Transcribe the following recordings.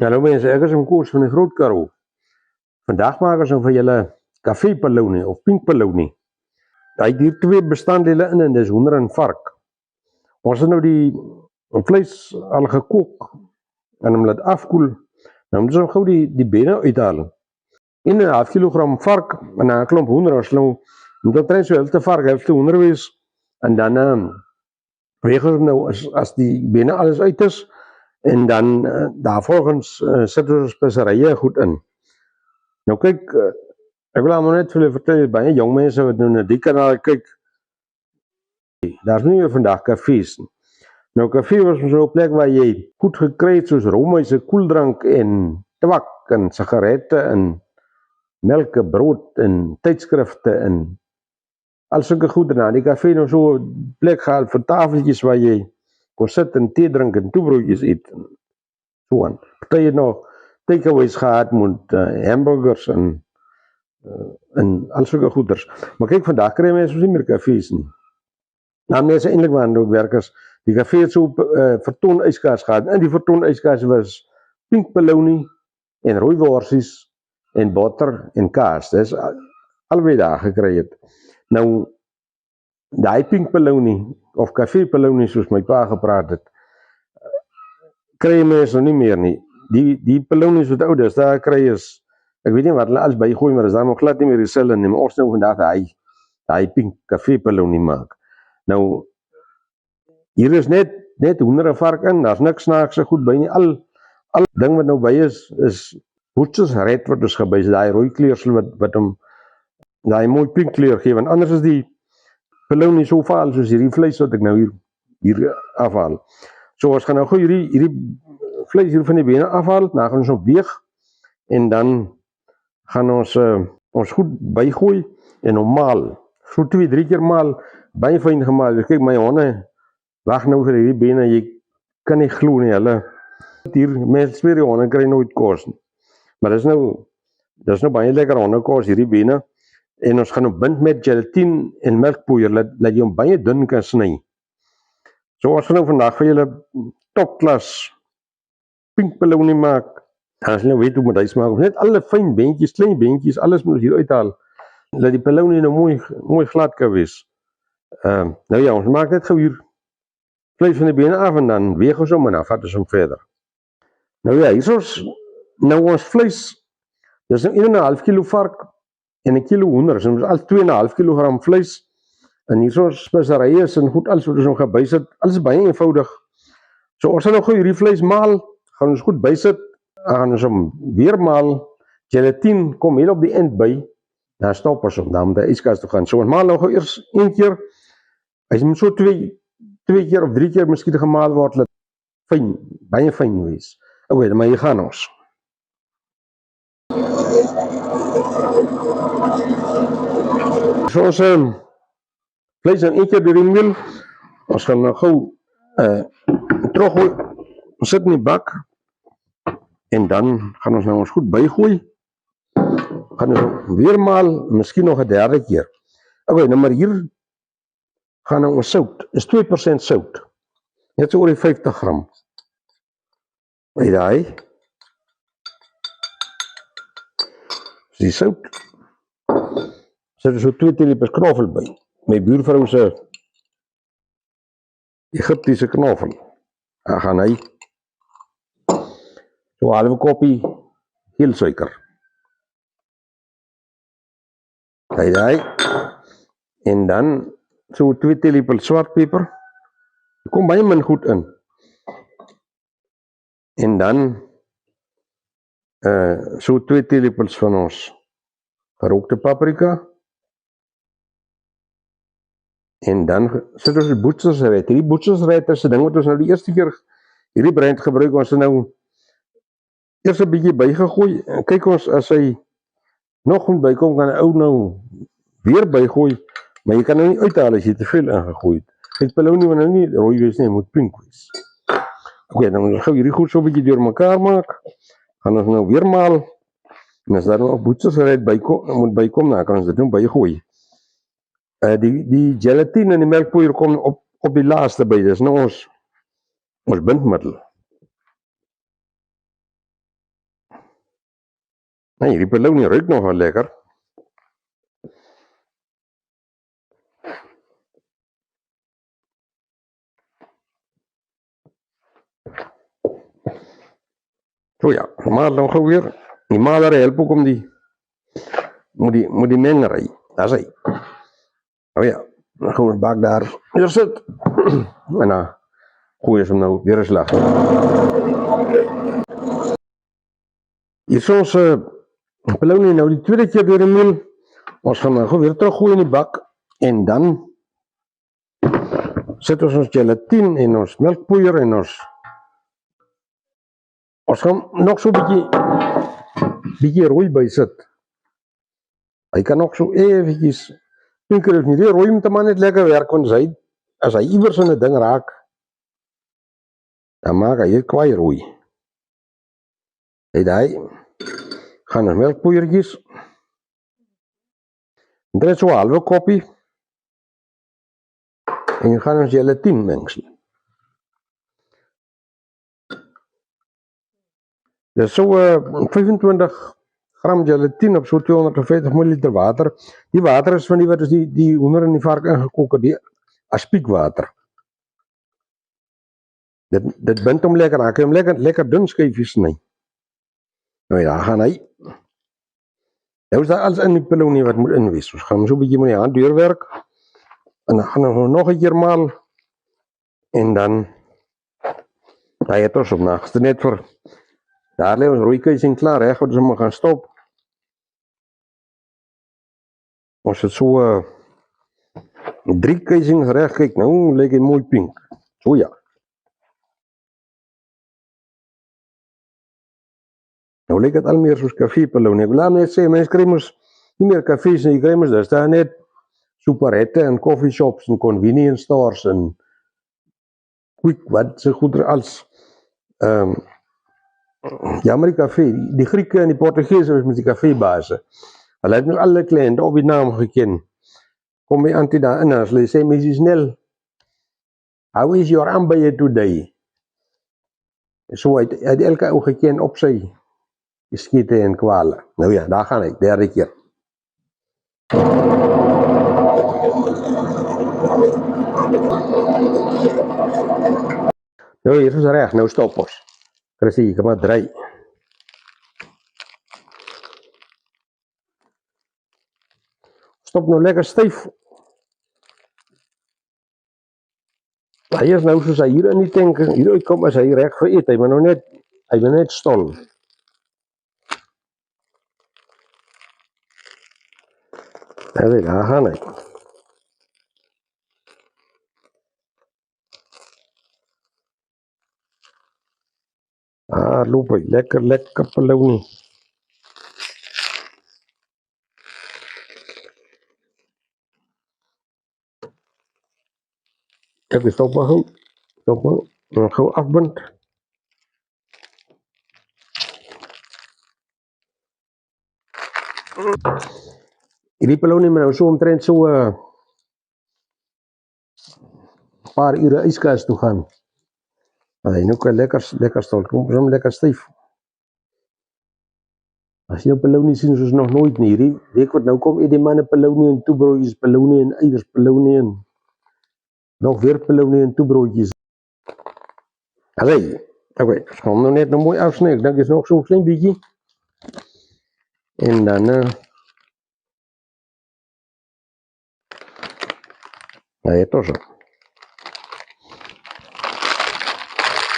Hallo mense, ek is Koos van die Groot Karoo. Vandag maak ons vir julle kafee polony of pink polony. Hy het hier twee bestanddele in en dis hoender en vark. Ons het nou die vleis al gekook en hom laat afkoel. Nou moet ons gou die bene uithaal. 1,5 kilogram vark en 'n klomp hoender. Ons moet omtrent so helfte vark, helfte hoender wees. En dan weeg ons nou as die bene alles uit is. En dan daarvolgens sit ons speserye goed in. Nou kyk, ek wil maar net vir julle vertel, baie jong mense wat nou na die kanaal kyk, daar's nie meer vandag kafees nie. Nou kafee was so 'n plek waar jy goed gekry het soos roomys, koeldrank en tabak en sigarette en melk, brood en tydskrifte en al sulke goed. Na die kafee nou so 'n plek gehad vir tafeltjies waar jy kon sit en tee drink en toebroodjies eet. So aan. Party het nog takeaways gehad met hamburgers en al sulke goeders. Maar kyk, vandag kry mense nie meer kafees nie. Nou mense eintlik waar ook werkers, die kafee het so verton yskas gehad. En die verton yskas was pink polony en rooi worsies en botter en kaas. Dis albei daar gekry het. Nou daai pink polony of kafee polony soos my pa gepraat het, kry mense nou nie meer nie. Die polonies wat oud is, daar kry is, ek weet nie wat hulle alles bygooi, maar is daar nog glad nie meer dieselfde nie. Maar ons nou vandag daai pink kafee polony maak. Nou hier is net hoender en vark in, daar's niks snaakse goed by nie. Al ding wat nou by is Butcher's Red wat ons gebys, daai rooi kleursel wat hom daai mooi pink kleur gee, want anders is die polony so vaal soos hierdie vleis wat ek nou hier afhaal. So ons gaan nou gou hierdie vleis hier van die bene afhaal, dan gaan ons hom weeg en dan gaan ons goed bygooi en hom maal. So 2-3 keer maal, baie fyn gemaal. Kyk, my honde wag nou vir hierdie bene, jy kan nie glo nie, hulle hier mense sweer die honde kry nooit kos nie. Maar dis nou baie lekker hondekos hierdie bene. En ons gaan hom bind met gelatine en melkpoeier, laat jy hom baie dun kan sny. So ons gaan nou vandag vir julle topklas pink polony maak. As jy nou weet hoe moet hy smaak, net alle fyn beentjies, klein beentjies, alles moet hier uithaal. Laat die polony nou mooi glad kan wees. Nou ja, ons maak net gou hier vleis van die bene af en dan weeg ons hom en dan vat ons hom verder. Nou ja, hier is ons nou ons vleis. Dis nou 1,5 kilo vark en 1 kilo hoender. So ons al 2,5 kilogram vleis. En hier is ons speserye en goed alles wat ons nog gebys het. Alles baie eenvoudig. So ons gaan nou gou hierdie vleis maal, gaan ons goed bysit, gaan ons hom weer maal. Gelatine kom hier op die eind by. Dan stop ons hom, dan moet hy yskas toe gaan. So ons maal nou gou eers 1 keer. Hy moet so 2 keer of 3 keer miskien gemaal word, laat fyn, baie fyn wees. Okay, dan maar hier gaan ons. So ons vleis dan 1 keer deur die meel. Ons gaan nou gou teruggooi. Ons sit in die bak en dan gaan ons nou ons goed bygooi. Gaan ons weer maal, miskien nog 'n derde keer. Okay, nou maar hier gaan nou ons sout. Is 2% sout. Net so oor die 50 gram. By daai. Die sout. Sit er so 2 teelepels knoffel by. My buurvrou se Egiptiese knoffel. Dan gaan hy so 'n halwe koppie geel suiker. Daai. En dan so 2 teelepels swartpeper. Kom baie min goed in. En dan so 2 teelepels van ons gerookte paprika. En dan sit ons die Butcher's Red. Hierdie Butcher's Red is 'n ding wat ons nou die eerste keer hierdie brand gebruik. Ons het nou eers 'n bietjie bygegooi. En kyk ons, as hy nog goed bykom, kan 'n ou nou weer bygooi. Maar jy kan nou nie uithaal as jy te veel ingegooi het. Kyk, polony moet nou nie rooi wees nie, moet pink wees. Okay, dan moet ons gou hierdie goed so 'n bietjie deur mekaar maak. Gaan ons nou weer maal. En as daar nog Butcher's Red moet bykom, dan kan ons dit nou bygooi. Die gelatine en die melkpoeier kom op die laaste by. Dis nou ons bindmiddel. Nee, die pelonie ruikt nog wel lekker. Zo ja, maar dan gauw weer. Die maler helpt ook om moet die mengerij. Dat is hij. Oh ja, dan gaan we het bak daar weer zit. En dan gooien ze hem nou weer een slag. Hier soms pelonie nou die tweede keer door de mil. Ons gaan dan gewoon weer teruggooien in die bak. En dan zetten we ons gelatine in ons melkpoeier en ons gaan nog zo'n beetje rooi bij zetten. Hij kan nog zo eventjes, ik kan het niet rooi, moet de man niet lekker werken, want als hij iewers in het ding raakt, dan maakt hij het kwaai rooi. Hij gaan de melkpoeiertjes, dan is zo'n halve kopje, en je gaat een gelatine mengsel. Dus zo 25 gram gelatine op zo'n 250 milliliter water. Die water is van die wat is die onder in die vark ingekoken, die aspiekwater. Dit bindt hem lekker aan, kun je hem lekker dun schijfjes snijden. Nou ja, gaan hij. Nou is dat alles in die pelonie wat moet inwezen. Dus gaan we zo'n beetje met die hand doorwerken. En dan gaan we nog een keer malen. En dan ga je het dus op nacht. Net voor, daar liggen we roeikeizing klaar, hè. Gaan we gaan stoppen. Als het zo 3 keizingen recht kijkt, nou lijkt het mooi pink. Zo ja. Nou lijkt het al meer zoals cafépelonie. Ik laat net zeggen, mensen krijgen niet meer cafés en die krijgen daar staan net superetten en coffeeshops en convenience stores en quick wat ze goed als ja, maar die café, die Grieken en die Portugezen was met die cafébazen. Hulle het nog alle kliënte op die naam geken. Kom jy aan toe daar in, as hulle sê, Mrs. Snell, how is your ambaye today? So het elke ou geken op sy skiete en kwale. Nou ja, daar gaan hy, derde keer. Nou, hier is reg, nou stop ons. Chrissy, jy kan maar draai. Stop nou lekker styf. Hy is nou soos hy hier in die tank, hier uitkom as hy reg geëet, hy moet net stol. Nou, daar gaan hy. Loop hy, lekker pelonie. Kijk, we stoppen gauw. Gauw afbind. Die pelonie moet nou zo omtrent zo een paar uur ijskast toe gaan. Hij nu kan lekker stol, kom zo lekker stijf. Als je een pelonie ziet, zoals nog nooit niet. Weet wat nou kom, die mannen pelonie en toebroodjes, pelonie en eiers, pelonie en nog weer pelonie en toebroodjes. Allee, oké, dus gaan we nou net nog mooi afsnijden. Ik denk is nog zo'n klein beetje. En dan, nou ja, toch zo.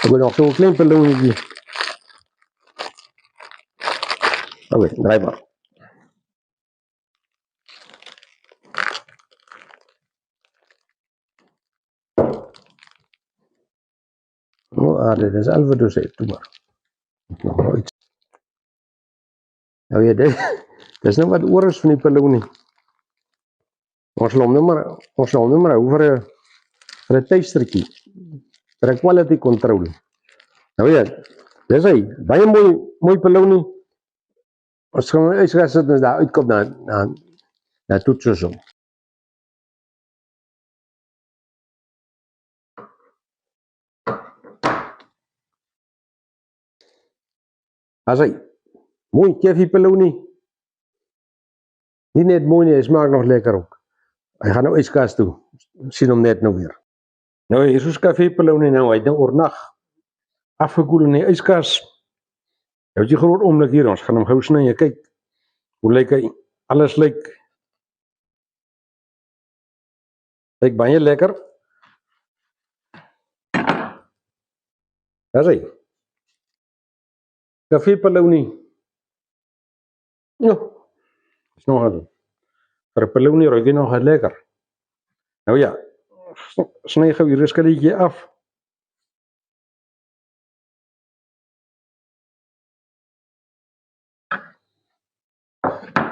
Ik wil nog zo'n klein pelonietje. Oké, draai maar. Nou, dit is even dus doe maar. Nog nooit. Nou ja, dit is nou wat oor is van die pelonie. Ons laat nou maar over vir 'n tystertjie. Vir 'n quality control. Nou ja, dis hy, baie mooi pelonie. Ons gaan eens gaan sit en daar uitkom na toetsen zo. As hy Mooi, Keffie Peloni. Niet net mooi, hij smaakt nog lekker ook. Hij gaat nou ijskast toe. Sien hom net nou weer. Nou, hier is Café Peloni nou, hy het nou oornag afgekoel in die yskas. Hy het die groot oomlik hier, ons gaan hom gou sny. Kyk, hoe lyk hy? Alles lyk baie lekker. Daar is hy. Café Peloni. Ja, is nog aan. Vir 'n Peloni ruik hy nog lekker. Nou ja, sny gou hier 'n skilletjie af.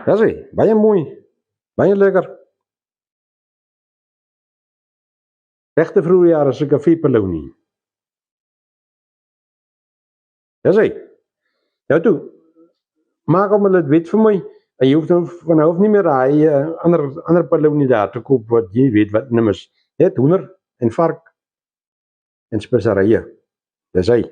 Daar is hy, baie mooi, baie lekker. Regte vroeë jare se Café Peloni. Daar is hy. Nou toe, maak hom dit weet vir my. En jy hoef nou van nou af nie meer daai ander Peloni daar te koop wat jy weet wat nimmers. Net hoender en vark en speserye. Dis hy.